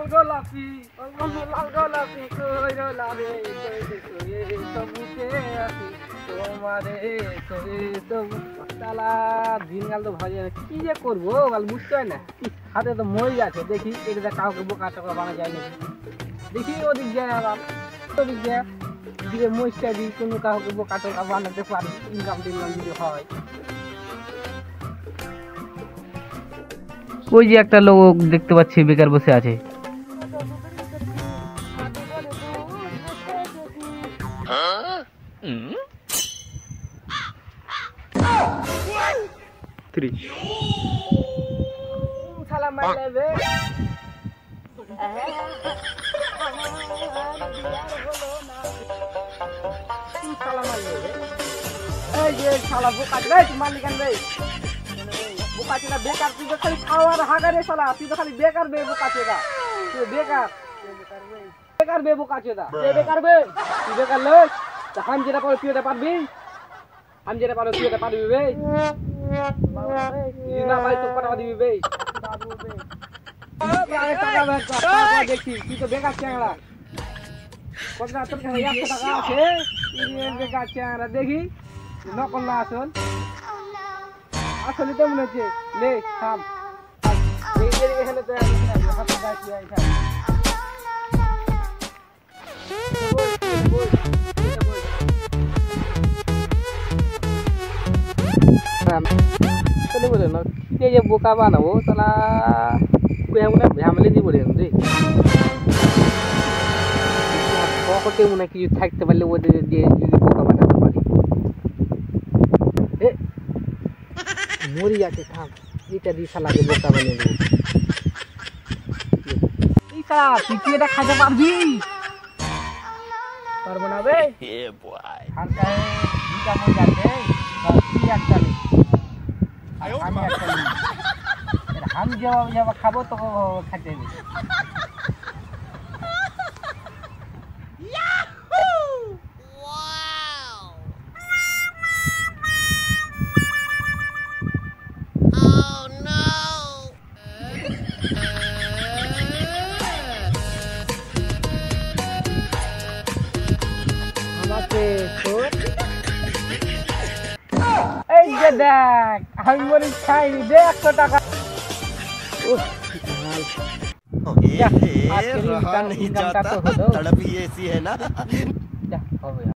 লাউডলাপি লাউডলাপি কইরো লাভে কই সবুতে আসি তোমারে কই সবু তালা দিনকাল তো ভাই কি যে করবো বল বুঝতে হয় না হাতে তো মই আছে দেখি এটা কাউকে বোকা টোকা বানা যায় না দেখি ওদিক যায় আবার ওদিক যায় দিকে মইটা দিই কোনো কাউকে বোকা টোকা বানাতে পারি ইনকাম যদি হয় ওই যে একটা লোক দেখতে পাচ্ছি বেকার বসে আছে बुकाचेदा बेकार तुझ खाली खावार हागारे साला तुझ खाली बेकार बे बुकाचेदा तू बेकार बेकार बे बुकाचेदा बेकार बे तू बेकार ले त हम जेरा पर पियोदा पारबी हम जेरा पर पियोदा पारबी बे इना भाई तो पटा दिबी बे प्राय टाका बेकार देखी तू तो बेकार চ্যাংড়া কতটা তোর কাছে 100 টাকা আছে ইনি বেকার চ্যাংড়া দেখি নকল না আসল আসলে তো মনে হচ্ছে লে থাম এই যে এখানে তো হাতে গাছি আইছা চলে বলে না কে যে বোকা বানাবো তালা কুয়া মনে ঝামেলে দিব রে রে পকেটে মনে কিছু থাকতে পারলে ওদের দিয়ে যদি বোকা বানাতে পারি মরি যাচ্ছে থাম এটা দিয়ে শালাকে বোকা বানিয়ে দেবো এই শালা তুই কি এটা খাইতে পারবি পারবো না বে হালকা দুটা মরে যাচ্ছে তুই একটা নে আমি একটা নি আমি যাওয়া খাবো তো খাইতে হবে এই যে দেখ আমি মরি খাইনি দে 100 টাকা रहा नहीं जाता तड़प ही ऐसी है ना